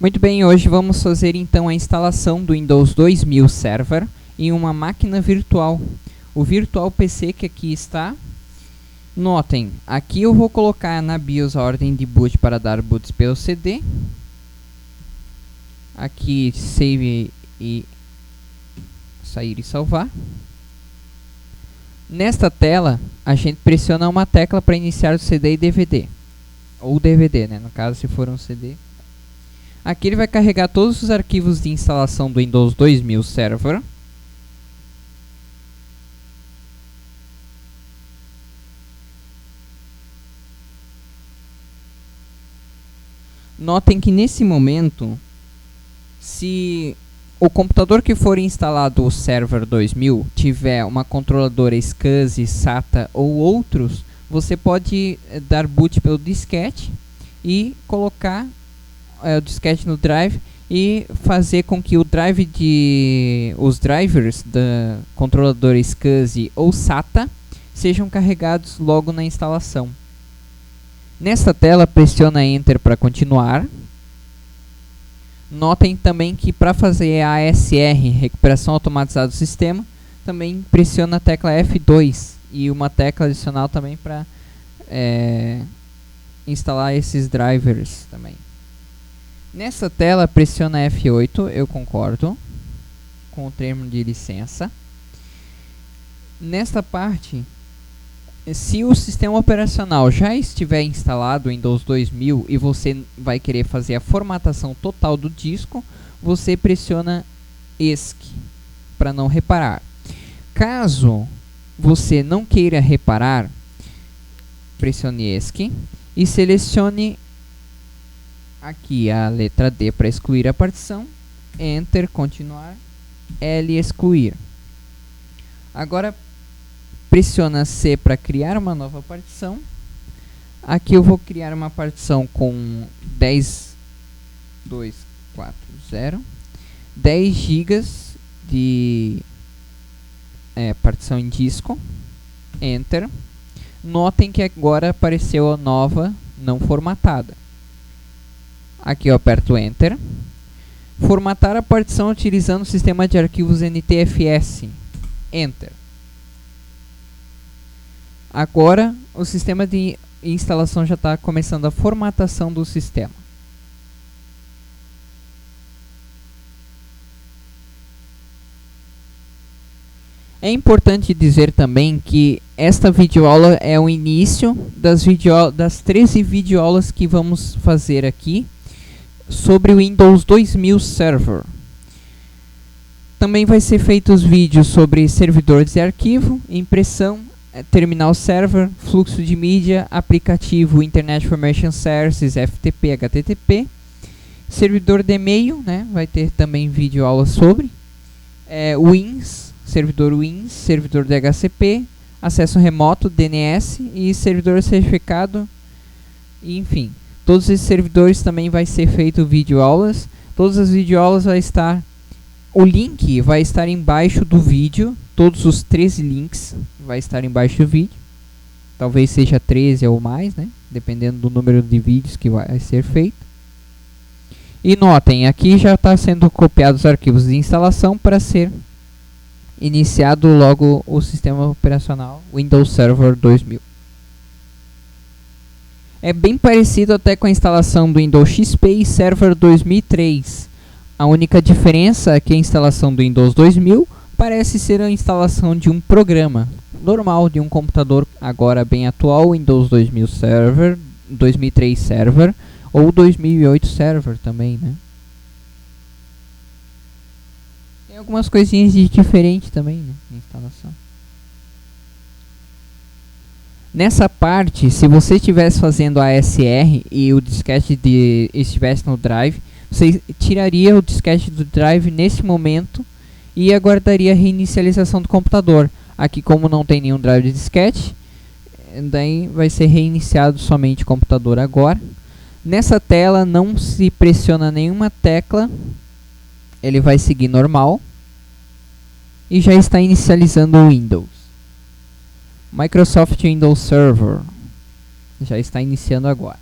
Muito bem, hoje vamos fazer então a instalação do Windows 2000 Server em uma máquina virtual. O Virtual PC que aqui está. Notem, aqui eu vou colocar na BIOS a ordem de boot para dar boots pelo CD. Aqui save e sair e salvar. Nesta tela, a gente pressiona uma tecla para iniciar o CD e DVD. Ou DVD, né? No caso, se for um CD. Aqui ele vai carregar todos os arquivos de instalação do Windows 2000 Server. Notem que nesse momento, se o computador que for instalado o Server 2000 tiver uma controladora SCSI, SATA ou outros, você pode dar boot pelo disquete e colocar o disquete no drive e fazer com que os drivers da controladora SCSI ou SATA sejam carregados logo na instalação. Nesta tela, pressiona Enter para continuar. Notem também que para fazer a ASR, recuperação automatizada do sistema, também pressiona a tecla F2 e uma tecla adicional também para instalar esses drivers também. Nessa tela, pressiona F8, eu concordo com o termo de licença. Nesta parte, se o sistema operacional já estiver instalado em Windows 2000 e você vai querer fazer a formatação total do disco, você pressiona ESC para não reparar. Caso você não queira reparar, pressione ESC e selecione aqui a letra D para excluir a partição, Enter, continuar, L, excluir. Agora pressiona C para criar uma nova partição. Aqui eu vou criar uma partição com 10 GB de partição em disco, Enter. Notem que agora apareceu a nova não formatada. Aqui eu aperto Enter. Formatar a partição utilizando o sistema de arquivos NTFS. Enter. Agora o sistema de instalação já está começando a formatação do sistema. É importante dizer também que esta videoaula é o início das 13 videoaulas que vamos fazer aqui sobre o Windows 2000 Server. Também vai ser feitos vídeos sobre servidores de arquivo, impressão, terminal server, fluxo de mídia, aplicativo Internet Information Services, FTP, HTTP, servidor de e-mail, né? Vai ter também videoaulas sobre Wins, servidor DHCP, acesso remoto, DNS e servidor certificado, e, enfim. Todos esses servidores também vai ser feito videoaulas. Todas as videoaulas vai estar... O link vai estar embaixo do vídeo. Todos os 13 links vai estar embaixo do vídeo. Talvez seja 13 ou mais, né? Dependendo do número de vídeos que vai ser feito. E notem, aqui já está sendo copiados os arquivos de instalação para ser iniciado logo o sistema operacional Windows Server 2000. É bem parecido até com a instalação do Windows XP e Server 2003. A única diferença é que a instalação do Windows 2000 parece ser a instalação de um programa normal de um computador agora bem atual, Windows 2000 Server, 2003 Server ou 2008 Server também, né? Tem algumas coisinhas de diferente também, né, na instalação. Nessa parte, se você estivesse fazendo a ASR e o disquete estivesse no drive, você tiraria o disquete do drive nesse momento e aguardaria a reinicialização do computador. Aqui, como não tem nenhum drive de disquete, daí vai ser reiniciado somente o computador agora. Nessa tela não se pressiona nenhuma tecla, ele vai seguir normal e já está inicializando o Windows. Microsoft Windows Server já está iniciando agora.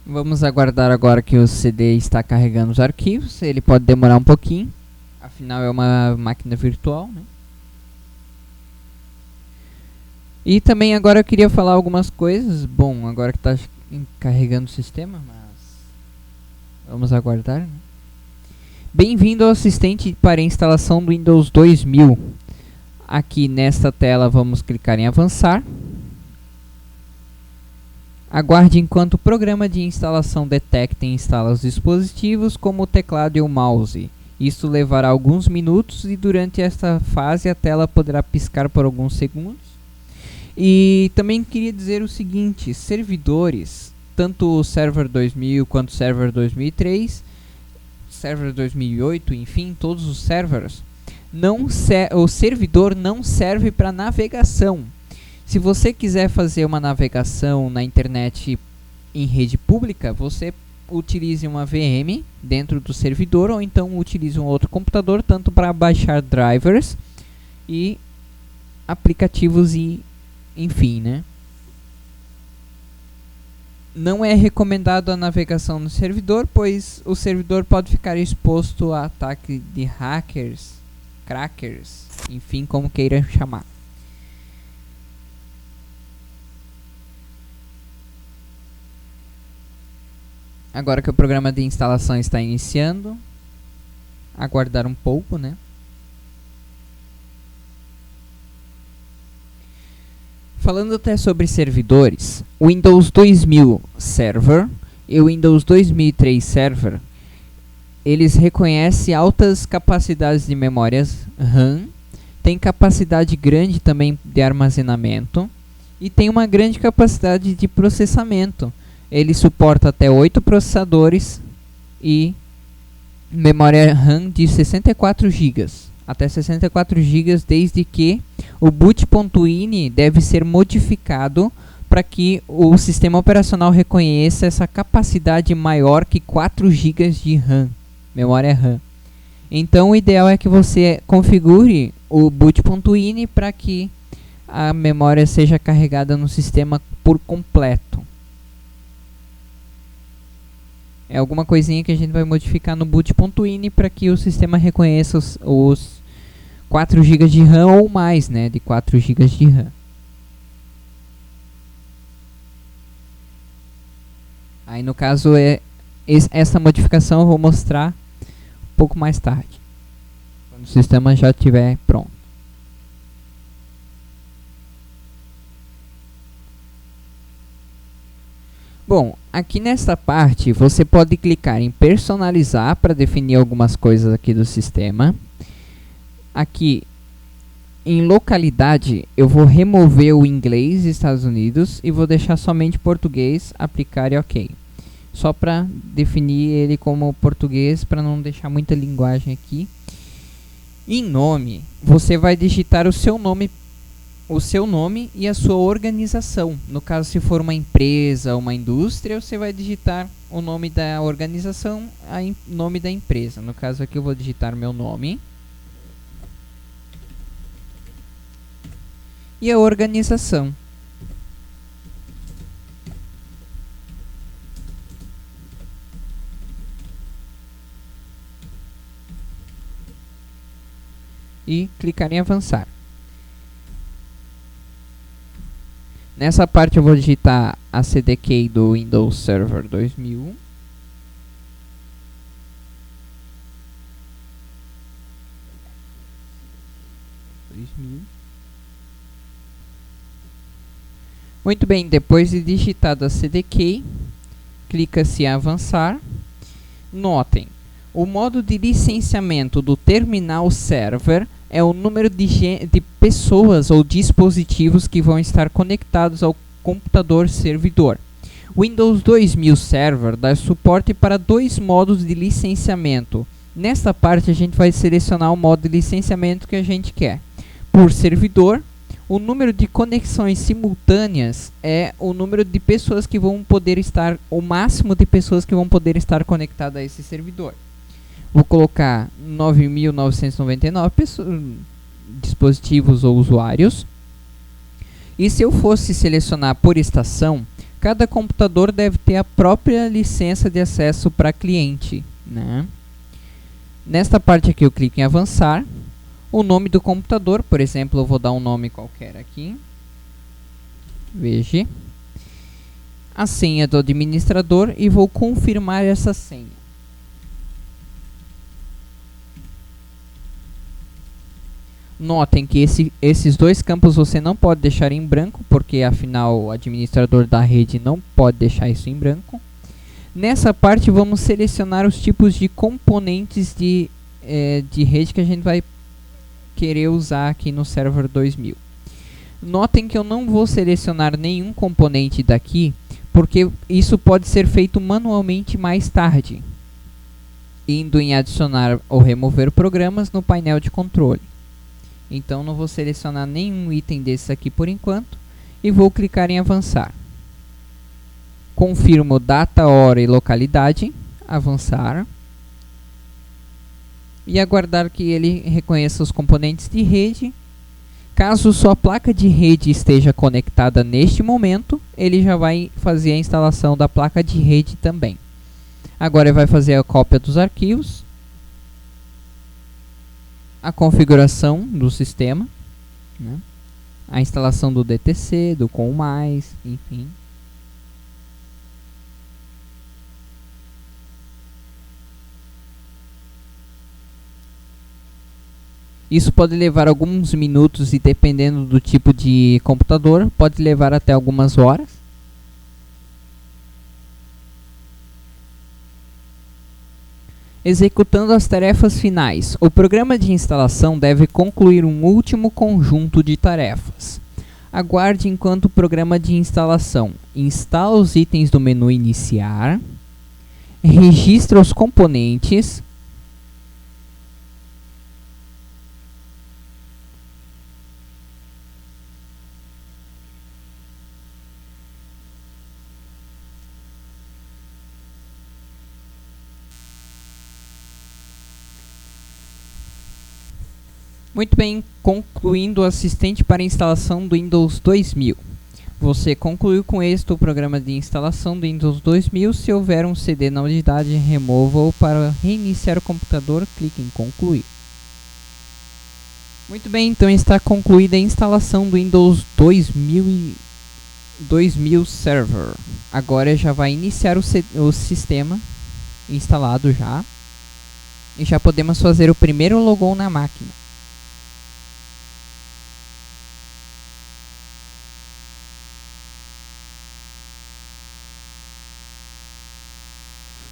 Vamos aguardar agora que o CD está carregando os arquivos. Ele pode demorar um pouquinho, afinal é uma máquina virtual, né? E também agora eu queria falar algumas coisas. Bom, agora que está carregando o sistema, mas vamos aguardar, né? Bem-vindo ao assistente para a instalação do Windows 2000. Aqui nesta tela vamos clicar em avançar. Aguarde enquanto o programa de instalação detecta e instala os dispositivos como o teclado e o mouse. Isso levará alguns minutos e durante esta fase a tela poderá piscar por alguns segundos. E também queria dizer o seguinte, servidores, tanto o Server 2000 quanto o Server 2003, Server 2008, enfim, todos os servers, o servidor não serve para navegação. Se você quiser fazer uma navegação na internet em rede pública, você utilize uma VM dentro do servidor ou então utilize um outro computador, tanto para baixar drivers e aplicativos e enfim, né? Não é recomendado a navegação no servidor, pois o servidor pode ficar exposto a ataque de hackers, crackers, enfim, como queira chamar. Agora que o programa de instalação está iniciando, aguardar um pouco, né? Falando até sobre servidores, o Windows 2000 Server e o Windows 2003 Server, eles reconhecem altas capacidades de memórias RAM, tem capacidade grande também de armazenamento e tem uma grande capacidade de processamento. Ele suporta até 8 processadores e memória RAM de 64 GB. Até 64 GB, desde que o boot.ini deve ser modificado para que o sistema operacional reconheça essa capacidade maior que 4 GB de RAM, memória RAM. Então o ideal é que você configure o boot.ini para que a memória seja carregada no sistema por completo. É alguma coisinha que a gente vai modificar no boot.ini para que o sistema reconheça os 4 GB de RAM ou mais, né, de 4 GB de RAM. Aí no caso essa modificação eu vou mostrar um pouco mais tarde, quando o sistema já estiver pronto. Bom, aqui nesta parte você pode clicar em personalizar para definir algumas coisas aqui do sistema. Aqui em localidade eu vou remover o inglês Estados Unidos e vou deixar somente português, aplicar e ok. Só para definir ele como português, para não deixar muita linguagem aqui. Em nome, você vai digitar o seu nome e a sua organização. No caso, se for uma empresa ou uma indústria, você vai digitar o nome da organização, nome da empresa. No caso aqui eu vou digitar meu nome e a organização. E clicar em avançar. Nessa parte eu vou digitar a CDK do Windows Server 2000. Muito bem, depois de digitado a CDK, clica-se em avançar. Notem, o modo de licenciamento do terminal server é o número de pessoas ou dispositivos que vão estar conectados ao computador servidor. O Windows 2000 Server dá suporte para 2 modos de licenciamento. Nesta parte a gente vai selecionar o modo de licenciamento que a gente quer. Por servidor, o número de conexões simultâneas é o número de pessoas que vão poder estar, o máximo de pessoas que vão poder estar conectadas a esse servidor. Vou colocar 9.999 dispositivos ou usuários. E se eu fosse selecionar por estação, Cada computador deve ter a própria licença de acesso para cliente, né? Nesta parte aqui eu clico em avançar. O nome do computador, por exemplo, eu vou dar um nome qualquer aqui. Veja. A senha do administrador e vou confirmar essa senha. Notem que esses dois campos você não pode deixar em branco, porque afinal o administrador da rede não pode deixar isso em branco. Nessa parte vamos selecionar os tipos de componentes de rede que a gente vai querer usar aqui no Server 2000. Notem que eu não vou selecionar nenhum componente daqui, porque isso pode ser feito manualmente mais tarde, indo em adicionar ou remover programas no painel de controle. Então não vou selecionar nenhum item desses aqui por enquanto e vou clicar em avançar. Confirmo data, hora e localidade, avançar. E aguardar que ele reconheça os componentes de rede. Caso sua placa de rede esteja conectada neste momento, ele já vai fazer a instalação da placa de rede também. Agora ele vai fazer a cópia dos arquivos, a configuração do sistema, né? A instalação do DTC, do com mais, enfim. Isso pode levar alguns minutos e, dependendo do tipo de computador, pode levar até algumas horas. Executando as tarefas finais. O programa de instalação deve concluir um último conjunto de tarefas. Aguarde enquanto o programa de instalação instala os itens do menu iniciar, registra os componentes, Muito bem, concluindo o assistente para instalação do Windows 2000. Você concluiu com êxito o programa de instalação do Windows 2000. Se houver um CD na unidade, remova-o. Para reiniciar o computador, clique em concluir. Muito bem, então está concluída a instalação do Windows 2000 Server. Agora já vai iniciar o sistema instalado já. E já podemos fazer o primeiro logon na máquina.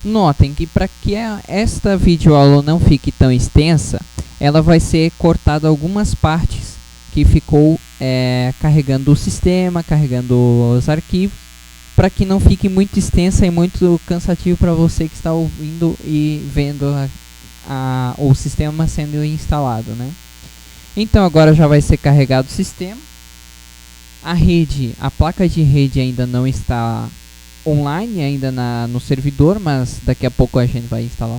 Notem que para que esta videoaula não fique tão extensa, ela vai ser cortada algumas partes que ficou carregando o sistema, carregando os arquivos, para que não fique muito extensa e muito cansativo para você que está ouvindo e vendo o sistema sendo instalado, né? Então agora já vai ser carregado o sistema. A placa de rede ainda não está online, ainda no servidor, mas daqui a pouco a gente vai instalar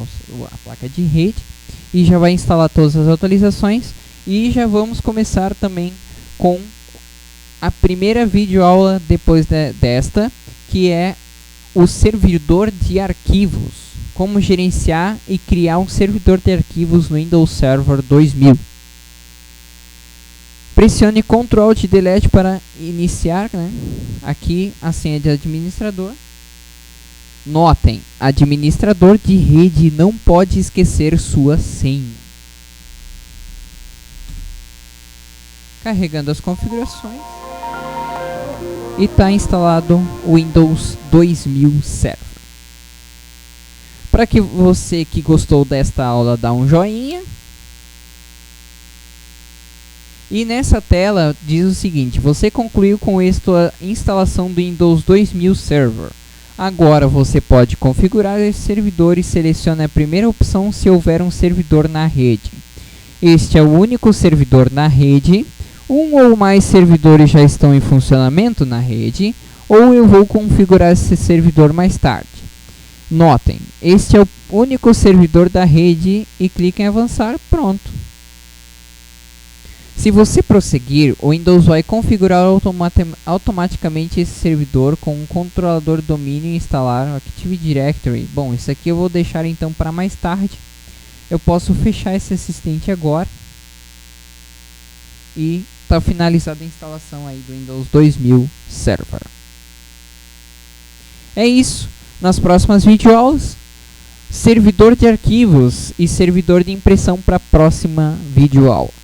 a placa de rede e já vai instalar todas as atualizações. E já vamos começar também com a primeira videoaula depois desta, que é o servidor de arquivos. Como gerenciar e criar um servidor de arquivos no Windows Server 2000. Pressione Ctrl Alt Delete para iniciar, né? Aqui a senha de administrador. Notem, administrador de rede não pode esquecer sua senha. Carregando as configurações. E está instalado o Windows 2000 Server. Para que você que gostou desta aula, dá um joinha. E nessa tela diz o seguinte: você concluiu com êxito a instalação do Windows 2000 Server. Agora você pode configurar esse servidor e selecione a primeira opção se houver um servidor na rede. Este é o único servidor na rede. Um ou mais servidores já estão em funcionamento na rede, ou eu vou configurar esse servidor mais tarde. Notem, este é o único servidor da rede e clique em avançar, pronto. Se você prosseguir, o Windows vai configurar automaticamente esse servidor com um controlador domínio e instalar o Active Directory. Bom, isso aqui eu vou deixar então para mais tarde. Eu posso fechar esse assistente agora. E está finalizada a instalação aí do Windows 2000 Server. É isso. Nas próximas videoaulas, servidor de arquivos e servidor de impressão para a próxima videoaula.